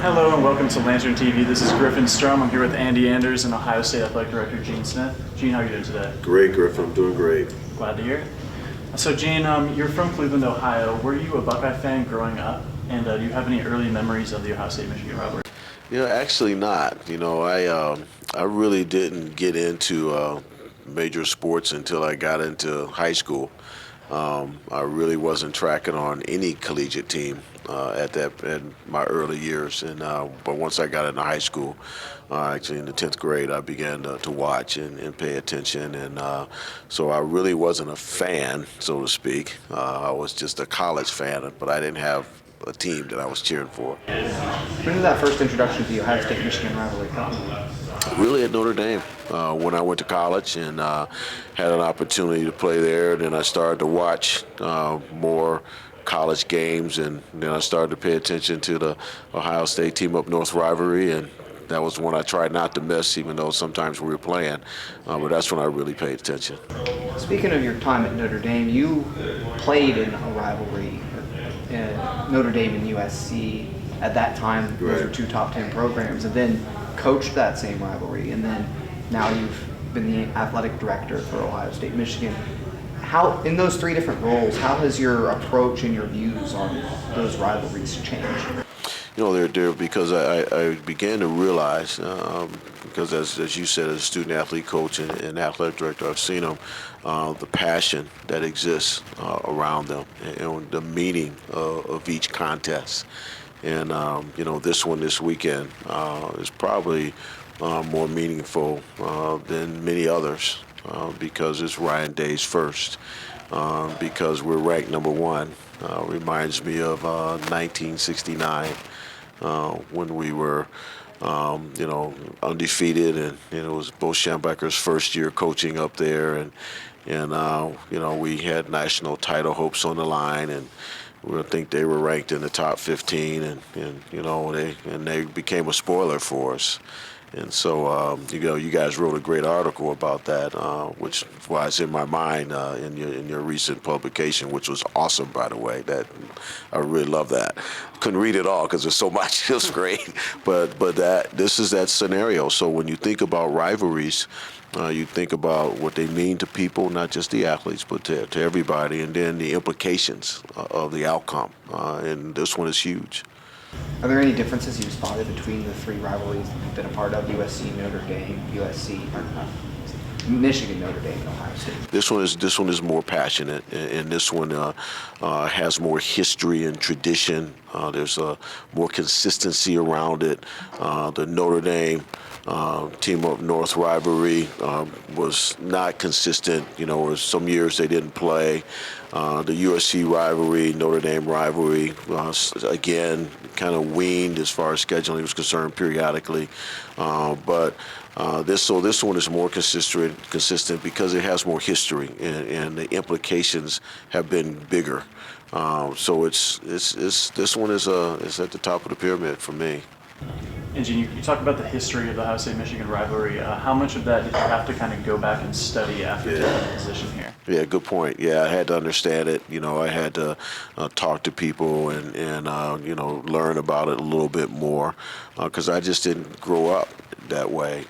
Hello and welcome to Lantern TV. This is Griffin Strom. I'm here with Andy Anders and Ohio State Athletic Director Gene Smith. Gene, how are you doing today? Great, Griffin. I'm doing great. Glad to hear it. So Gene, you're from Cleveland, Ohio. Were you a Buckeye fan growing up? And do you have any early memories of the Ohio State-Michigan rivalry? Actually not. I really didn't get into major sports until I got into high school. I really wasn't tracking on any collegiate team in my early years, but once I got into high school, actually in the 10th grade, I began to watch and pay attention, and so I really wasn't a fan, so to speak. I was just a college fan, but I didn't have a team that I was cheering for. When did that first introduction to the Ohio State-Michigan rivalry come? Really at Notre Dame when I went to college and had an opportunity to play there. Then I started to watch more college games, and then I started to pay attention to the Ohio State Team Up North rivalry, and that was one I tried not to miss, even though sometimes we were playing. But that's when I really paid attention. Speaking of your time at Notre Dame, you played in a rivalry, Notre Dame and USC. At that time, those are two top 10 programs, and then coached that same rivalry, and then now you've been the athletic director for Ohio State, Michigan. How, in those three different roles, how has your approach and your views on those rivalries changed? They're because I began to realize, because as you said, as a student athlete coach and athletic director, I've seen them, the passion that exists around them, and the meaning of each contest. And, this weekend is probably more meaningful than many others because it's Ryan Day's first, because we're ranked number one. Reminds me of 1969 when we were, undefeated, and it was Bo Schembechler's first year coaching up there, and we had national title hopes on the line, and I think they were ranked in the top 15, and they became a spoiler for us. And so, you guys wrote a great article about that, which is why it's in my mind in your recent publication, which was awesome, by the way. That I really love that. Couldn't read it all because there's so much. It was great, but this is that scenario. So when you think about rivalries, you think about what they mean to people, not just the athletes, but to everybody, and then the implications of the outcome. And this one is huge. Are there any differences you've spotted between the three rivalries that you've been a part of, USC, Notre Dame, Michigan, Notre Dame, and Ohio State? This one is more passionate, and this one has more history and tradition. There's more consistency around it. The Notre Dame Team Up North rivalry was not consistent. Some years they didn't play. The USC rivalry, Notre Dame rivalry, again, kind of weaned as far as scheduling was concerned periodically. But this one is more consistent because it has more history, and the implications have been bigger. So this one is at the top of the pyramid for me. And Gene, you talk about the history of the Ohio State-Michigan rivalry. How much of that did you have to kind of go back and study after taking the position here? Yeah, good point. Yeah, I had to understand it. I had to talk to people and learn about it a little bit more because I just didn't grow up that way.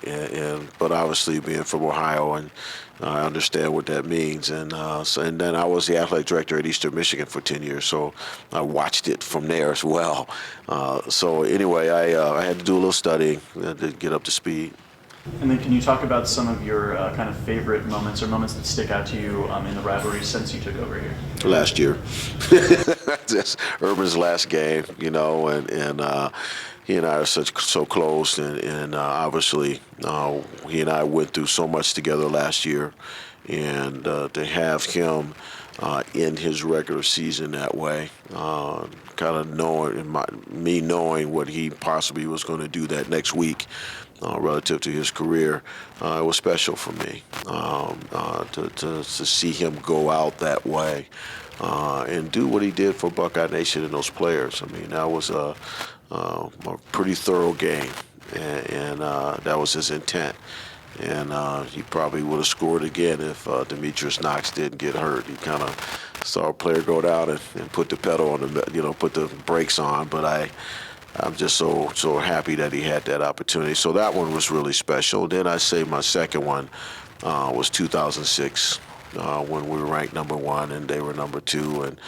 But obviously, being from Ohio, and I understand what that means. And then I was the athletic director at Eastern Michigan for 10 years, so I watched it from there as well. So anyway, I had to do a little studying to get up to speed. And then can you talk about some of your kind of favorite moments or moments that stick out to you in the rivalry since you took over here? Last year. That's Urban's last game, and he and I are so close, and obviously he and I went through so much together last year, and to have him end his regular season that way, kind of knowing what he possibly was going to do that next week relative to his career, it was special for me to see him go out that way and do what he did for Buckeye Nation and those players. I mean, that was a pretty thorough game, and that was his intent. And he probably would have scored again if Demetrius Knox didn't get hurt. He kind of saw a player go down and put the pedal on the, put the brakes on. But I'm just so happy that he had that opportunity. So that one was really special. Then I say my second one was 2006 when we were ranked number one and they were number two, and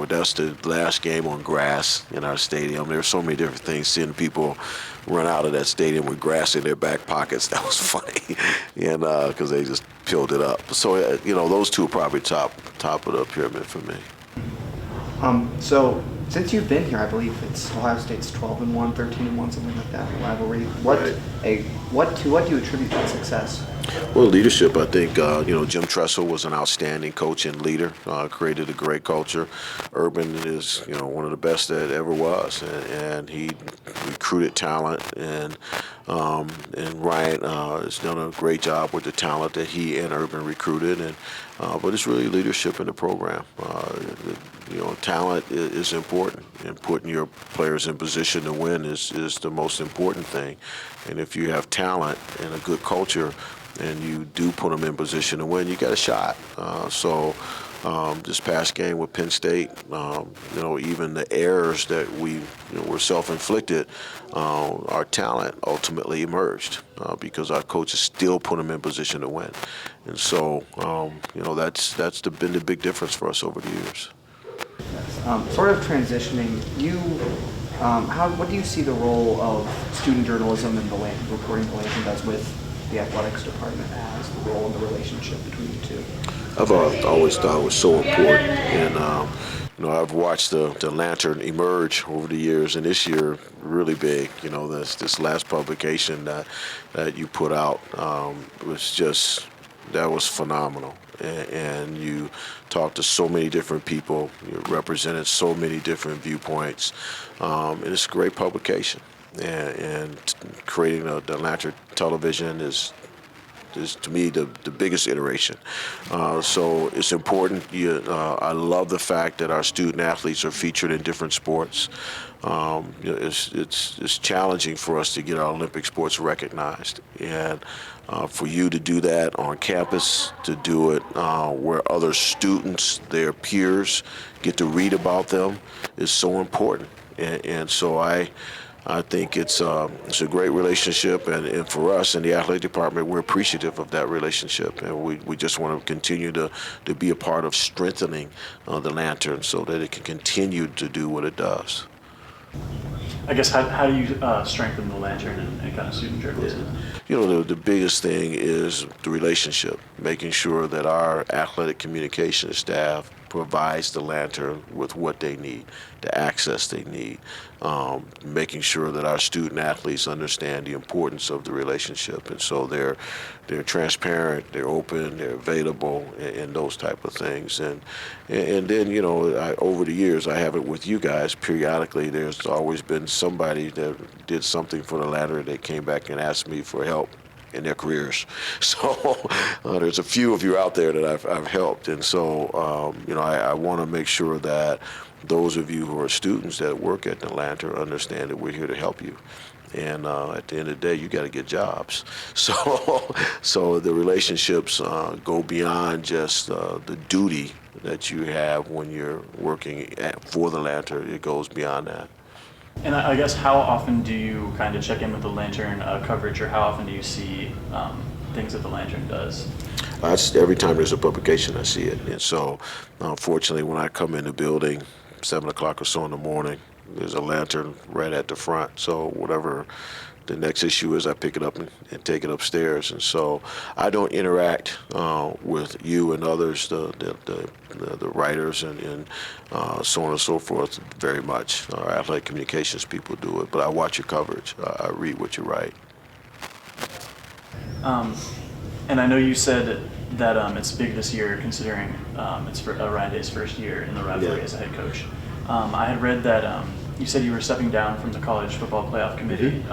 that's the last game on grass in our stadium. There's so many different things. Seeing people run out of that stadium with grass in their back pockets, that was funny, and because they just peeled it up. So those two are probably top of the pyramid for me. So since you've been here, I believe it's Ohio State's 12-1, 13-1, something like that, rivalry. What do you attribute that success? Well, leadership, I think, Jim Tressel was an outstanding coach and leader, created a great culture. Urban is, one of the best that ever was, and he recruited talent, and Ryan has done a great job with the talent that he and Urban recruited, but it's really leadership in the program. Talent is important, and putting your players in position to win is the most important thing. And if you have talent and a good culture, and you do put them in position to win, you got a shot. This past game with Penn State, even the errors that we were self-inflicted, our talent ultimately emerged because our coaches still put them in position to win. And so, that's been the big difference for us over the years. Sort of transitioning, what do you see the role of student journalism and reporting the Lantern does with the athletics department as, the role and the relationship between the two? I've always thought it was so important, and I've watched the Lantern emerge over the years, and this year really big. This last publication that you put out was phenomenal, and you talked to so many different people, you represented so many different viewpoints, and it's a great publication. And creating the Lantern television is to me the biggest iteration. So it's important. I love the fact that our student athletes are featured in different sports. It's challenging for us to get our Olympic sports recognized, and for you to do that on campus, to do it where other students, their peers, get to read about them, is so important. And so I think it's a great relationship, and for us in the athletic department, we're appreciative of that relationship, and we just want to continue to be a part of strengthening the Lantern so that it can continue to do what it does. I guess how do you strengthen the Lantern and kind of student journalism? The biggest thing is the relationship, making sure that our athletic communication staff provides the Lantern with what they need, the access they need, making sure that our student athletes understand the importance of the relationship, and so they're transparent, they're open, they're available, and those type of things. And then over the years, I have it with you guys periodically. There's always been somebody that did something for the Lantern that came back and asked me for help in their careers. So there's a few of you out there that I've helped, and so I want to make sure that those of you who are students that work at the Lantern understand that we're here to help you. And at the end of the day, you got to get jobs. So the relationships go beyond just the duty that you have when you're working for the Lantern. It goes beyond that. And I guess how often do you kind of check in with the Lantern coverage, or how often do you see things that the Lantern does? Every time there's a publication, I see it. And so, fortunately, when I come in the building, 7 o'clock or so in the morning, there's a Lantern right at the front. So whatever the next issue is, I pick it up and take it upstairs. And so I don't interact with you and others, the writers and so on and so forth, very much. Our athletic communications people do it, but I watch your coverage. I read what you write. And I know you said that it's big this year, considering it's for Ryan Day's first year in the rivalry as a head coach. I had read that you said you were stepping down from the college football playoff committee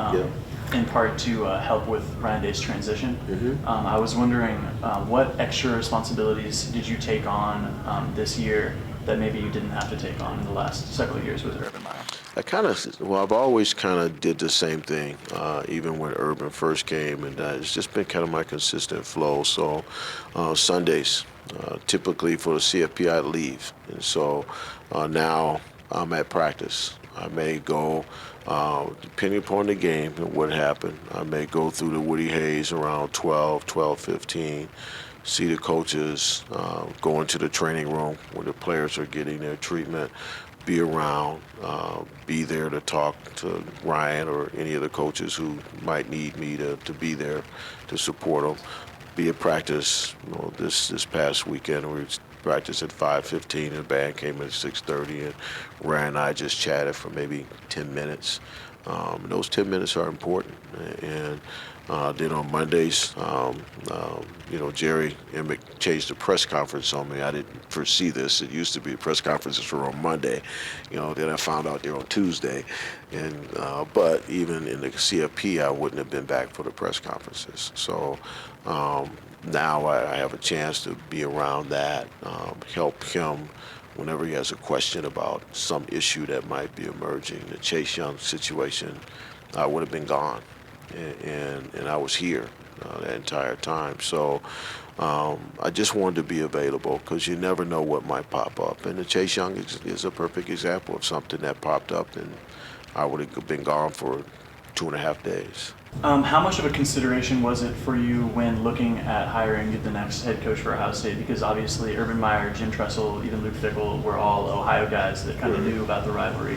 in part to help with Ryan Day's transition. I was wondering what extra responsibilities did you take on this year that maybe you didn't have to take on in the last several years with Urban Meyer? I've always kind of did the same thing, even when Urban first came, and it's just been kind of my consistent flow. So Sundays, typically for the CFP, I leave, and so now at practice. I may go, depending upon the game and what happened, I may go through the Woody Hayes around 12:15, see the coaches, go into the training room where the players are getting their treatment, be around, be there to talk to Ryan or any of the coaches who might need me to be there to support them. Be at practice. This past weekend we practiced at 5:15 and the band came at 6:30 and Ryan and I just chatted for maybe 10 minutes. Those 10 minutes are important. And then on Mondays, Jerry Emick changed the press conference on me. I didn't foresee this. It used to be press conferences were on Monday. Then I found out they're on Tuesday. And but even in the CFP, I wouldn't have been back for the press conferences. So now I have a chance to be around that, help him whenever he has a question about some issue that might be emerging. The Chase Young situation, I would have been gone, and I was here the entire time. So I just wanted to be available because you never know what might pop up. And the Chase Young is a perfect example of something that popped up, and I would have been gone for 2.5 days. How much of a consideration was it for you when looking at hiring the next head coach for Ohio State? Because obviously Urban Meyer, Jim Tressel, even Luke Fickell were all Ohio guys that kind of knew about the rivalry.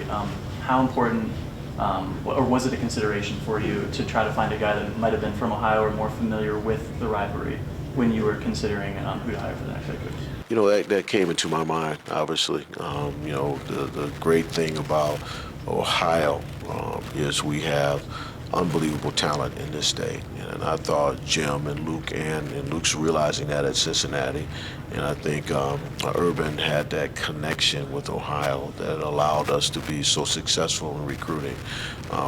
How important, or was it a consideration for you to try to find a guy that might have been from Ohio or more familiar with the rivalry when you were considering who to hire for the next head coach? That came into my mind, obviously. The great thing about Ohio is we have unbelievable talent in this state. And I thought Jim and Luke, and Luke's realizing that at Cincinnati. And I think Urban had that connection with Ohio that allowed us to be so successful in recruiting,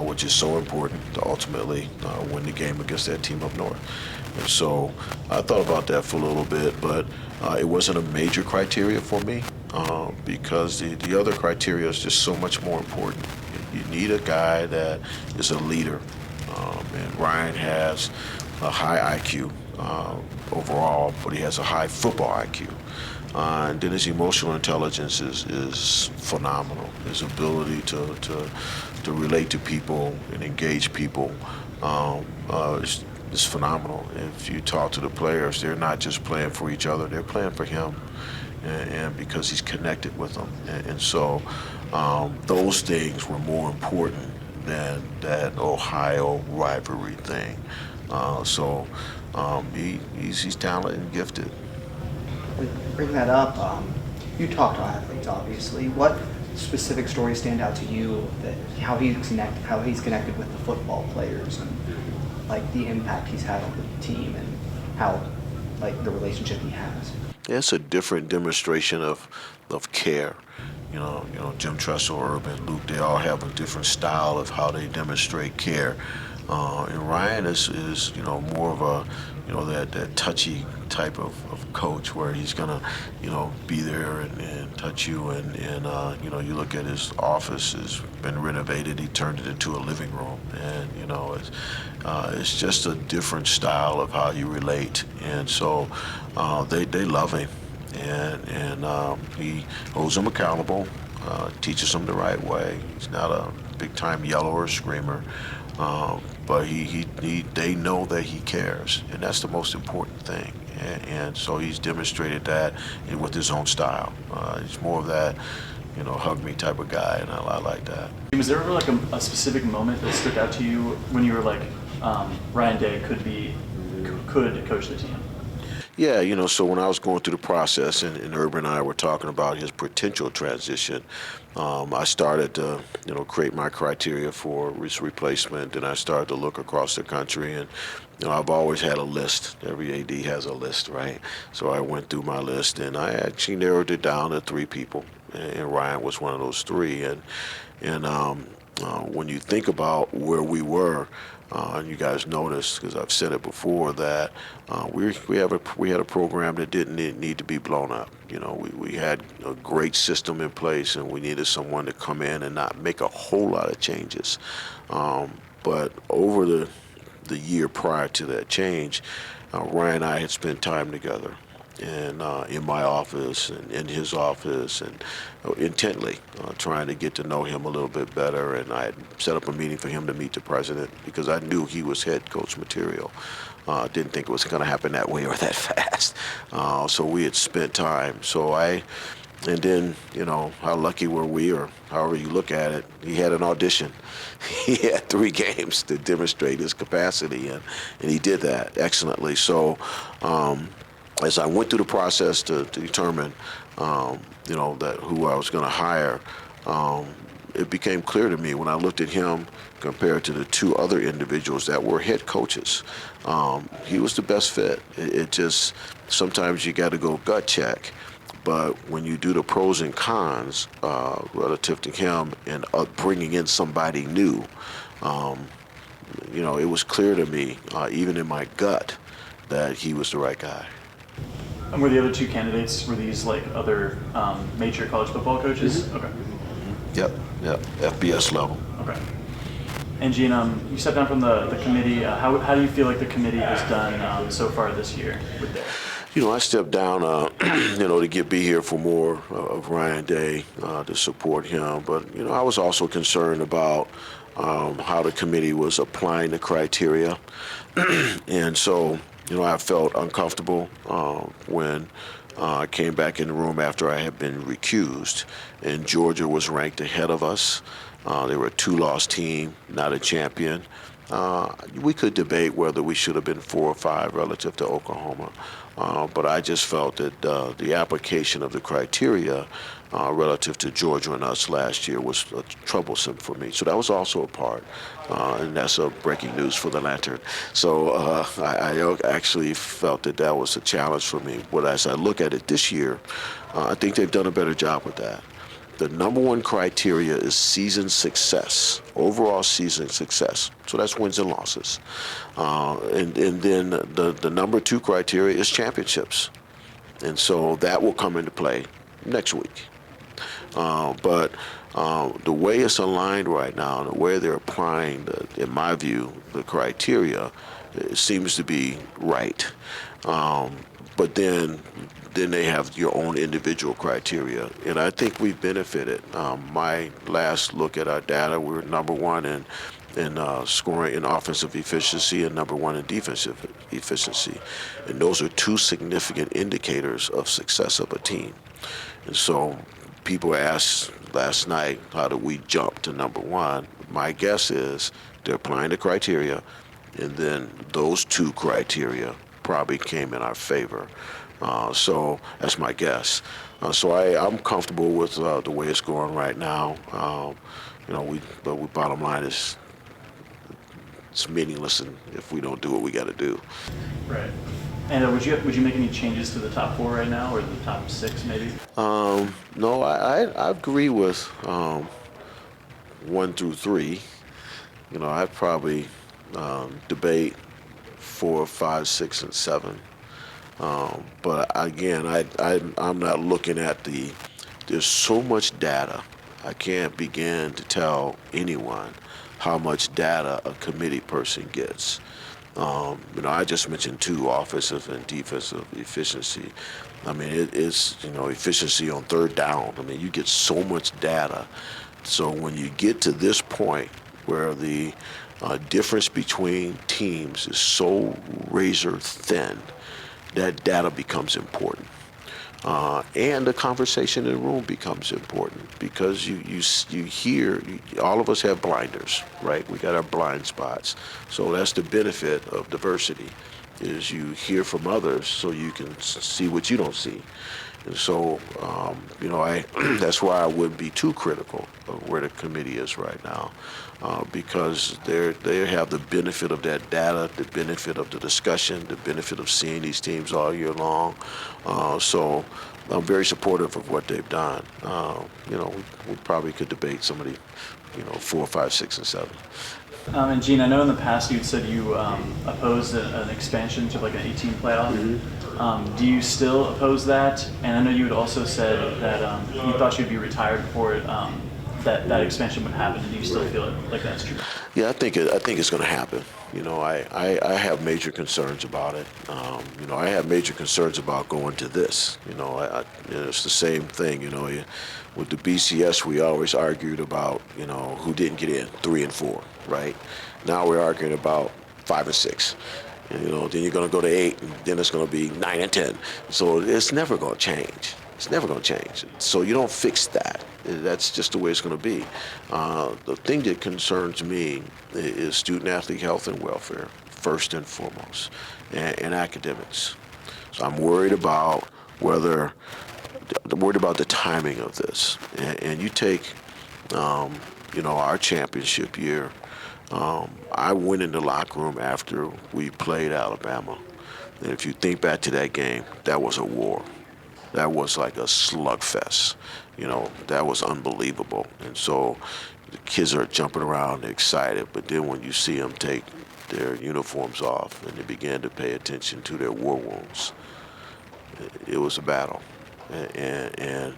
which is so important to ultimately win the game against that team up north. And so I thought about that for a little bit, but it wasn't a major criteria for me because the other criteria is just so much more important. You need a guy that is a leader, and Ryan has a high IQ overall, but he has a high football IQ. And then his emotional intelligence is phenomenal. His ability to relate to people and engage people is phenomenal. If you talk to the players, they're not just playing for each other, they're playing for him. And because he's connected with them. And so those things were more important than that Ohio rivalry thing. He's talented and gifted. Bring that up. You talk to athletes, obviously. What specific stories stand out to you that how he's connected with the football players and like the impact he's had on the team and how like the relationship he has? It's a different demonstration of care. Jim Tressel, Urban, Luke, they all have a different style of how they demonstrate care. And Ryan is more of a, that touchy type of coach where he's gonna, be there and touch you. And you look at his office has been renovated. He turned it into a living room. And, it's just a different style of how you relate. And so they love him. And he holds them accountable, teaches them the right way. He's not a big-time yeller or screamer, but they know that he cares, and that's the most important thing. And so he's demonstrated that with his own style. He's more of that, hug me type of guy, and I like that. Was there ever like a specific moment that stuck out to you when you were like, Ryan Day could coach the team? Yeah, so when I was going through the process and Urban and I were talking about his potential transition, I started to, create my criteria for his replacement, and I started to look across the country. And, I've always had a list. Every AD has a list, right? So I went through my list, and I actually narrowed it down to 3 people, and Ryan was one of those 3. And when you think about where we were, and you guys noticed, because I've said it before, that we had a program that didn't need to be blown up. We had a great system in place, and we needed someone to come in and not make a whole lot of changes. But over the year prior to that change, Ryan and I had spent time together. and in my office and in his office, and intently trying to get to know him a little bit better. And I had set up a meeting for him to meet the president because I knew he was head coach material. Didn't think it was going to happen that way or that fast. So we had spent time. And then, how lucky were we, or however you look at it, he had an audition. He had 3 games to demonstrate his capacity, and he did that excellently. So as I went through the process to determine, that who I was going to hire, it became clear to me when I looked at him compared to the 2 other individuals that were head coaches. He was the best fit. It just, sometimes you got to go gut check. But when you do the pros and cons relative to him and bringing in somebody new, it was clear to me, even in my gut, that he was the right guy. And were the other 2 candidates, were these like other major college football coaches? Mm-hmm. Okay. Yep, FBS level. Okay. And Gene, you stepped down from the committee. How do you feel like the committee has done so far this year with their? I stepped down, to be here for more of Ryan Day, to support him. But, I was also concerned about how the committee was applying the criteria. And so, I felt uncomfortable when I came back in the room after I had been recused, and Georgia was ranked ahead of us. They were a 2-loss team, not a champion. We could debate whether we should have been 4 or 5 relative to Oklahoma. But I just felt that the application of the criteria relative to Georgia and us last year was troublesome for me. So that was also a part, and that's a breaking news for the Lantern. So I actually felt that was a challenge for me. But as I look at it this year, I think they've done a better job with that. The number 1 criteria is season success, overall season success. So that's wins and losses. And then the number 2 criteria is championships. And so that will come into play next week. But the way it's aligned right now, the way they're applying, in my view, the criteria, it seems to be right. But then they have your own individual criteria, and I think we've benefited. My last look at our data, we're number 1 in scoring in offensive efficiency and number 1 in defensive efficiency, and those are 2 significant indicators of success of a team. And so people asked last night, how did we jump to number 1? My guess is they're applying the criteria, and then those 2 criteria probably came in our favor. So that's my guess. So I'm comfortable with the way it's going right now. But bottom line is it's meaningless, and if we don't do what we got to do. Right. And would you make any changes to the top 4 right now, or the top 6 maybe? No, I agree with 1 through 3. I'd probably debate 4, 5, 6, and 7. But again, I'm not looking at there's so much data. I can't begin to tell anyone how much data a committee person gets. I just mentioned 2, offensive and defensive efficiency. I mean, it's efficiency on 3rd down. I mean, you get so much data. So when you get to this point where the difference between teams is so razor thin, that data becomes important. And the conversation in the room becomes important, because you hear, all of us have blinders, right? We got our blind spots. So that's the benefit of diversity, is you hear from others so you can see what you don't see. And so, that's why I wouldn't be too critical of where the committee is right now, because they have the benefit of that data, the benefit of the discussion, the benefit of seeing these teams all year long. So I'm very supportive of what they've done. We probably could debate some of the, 4, 5, 6, and 7. And Gene, I know in the past you'd said you opposed an expansion to like an 18 playoff. Mm-hmm. Do you still oppose that? And I know you had also said that you thought you'd be retired before that expansion would happen? Do you still feel like that's true? Yeah, I think it's going to happen. I have major concerns about it. I have major concerns about going to this. It's the same thing. With the BCS, we always argued about who didn't get in, 3 and 4, right? Now we're arguing about 5 and 6. Then you're going to go to 8, and then it's going to be 9 and 10. So it's never going to change. It's never going to change. So you don't fix that. That's just the way it's going to be. The thing that concerns me is student-athlete health and welfare, first and foremost, and academics. So I'm worried about the timing of this. And you take, our championship year. I went in the locker room after we played Alabama. And if you think back to that game, that was a war. That was like a slugfest. That was unbelievable. And so the kids are jumping around, excited, but then when you see them take their uniforms off and they begin to pay attention to their war wounds, it was a battle. And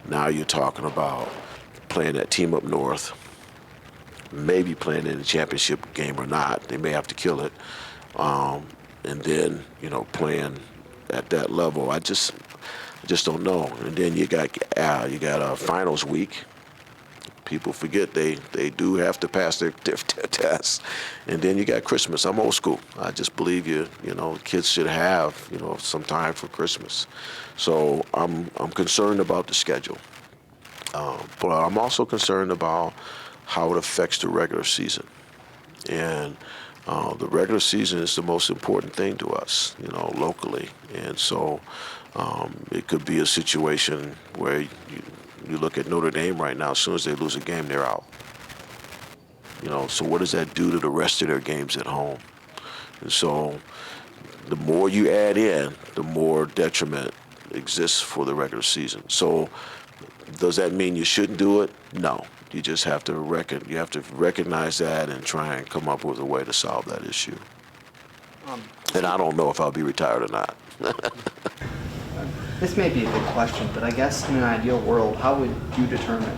now you're talking about playing that team up north, maybe playing in the championship game or not. They may have to kill it. And then, playing at that level, I just don't know. And then you got a finals week. People forget they do have to pass their tests. And then you got Christmas. I'm old school. I just believe kids should have some time for Christmas. So I'm concerned about the schedule, but I'm also concerned about how it affects the regular season. And the regular season is the most important thing to us, locally. And so it could be a situation where you look at Notre Dame right now. As soon as they lose a game, they're out. So what does that do to the rest of their games at home? And so the more you add in, the more detriment exists for the regular season. So does that mean you shouldn't do it? No. You just have to recognize that and try and come up with a way to solve that issue. And I don't know if I'll be retired or not. This may be a big question, but I guess in an ideal world, how would you determine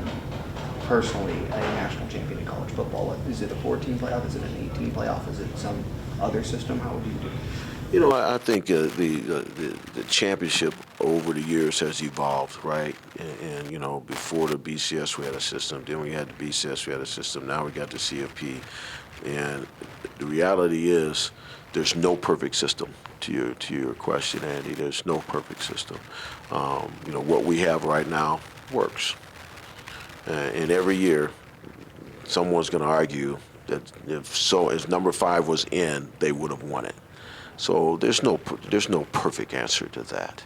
personally a national champion in college football? Is it a 14 playoff? Is it an 18 playoff? Is it some other system? How would you do it? I think the championship over the years has evolved, right? And before the BCS we had a system, then we had the BCS we had a system, now we got the CFP. And the reality is there's no perfect system. To your question, Andy, there's no perfect system. What we have right now works. And every year someone's going to argue that if number 5 was in, they would have won it. So there's no perfect answer to that.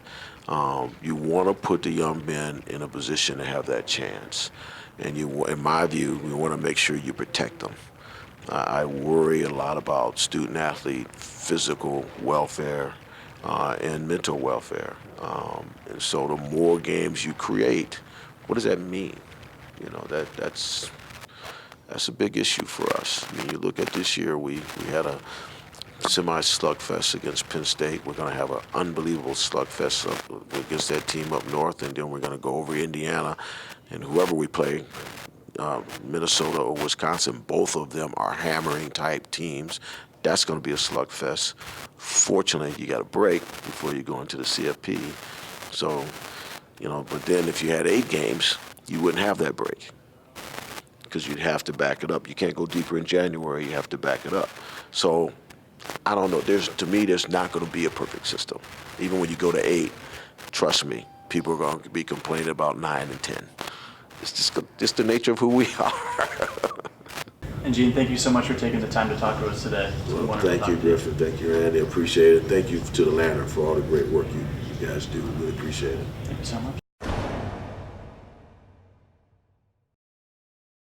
You want to put the young men in a position to have that chance, and in my view, we want to make sure you protect them. I worry a lot about student-athlete physical welfare and mental welfare, and so the more games you create, what does that mean? That's a big issue for us. I mean, you look at this year, we had a semi-slugfest against Penn State. We're going to have an unbelievable slugfest against that team up north, and then we're going to go over Indiana, and whoever we play, Minnesota or Wisconsin, both of them are hammering type teams. That's going to be a slugfest. Fortunately, you got a break before you go into the CFP. So, but then if you had 8 games, you wouldn't have that break because you'd have to back it up. You can't go deeper in January. You have to back it up. So I don't know. To me, there's not going to be a perfect system. Even when you go to 8, trust me, people are going to be complaining about 9 and 10. It's just the nature of who we are. And Gene, thank you so much for taking the time to talk to us today. Well, thank you, Griffin. Thank you, Andy. Appreciate it. Thank you to the Lantern for all the great work you guys do. Really appreciate it. Thank you so much.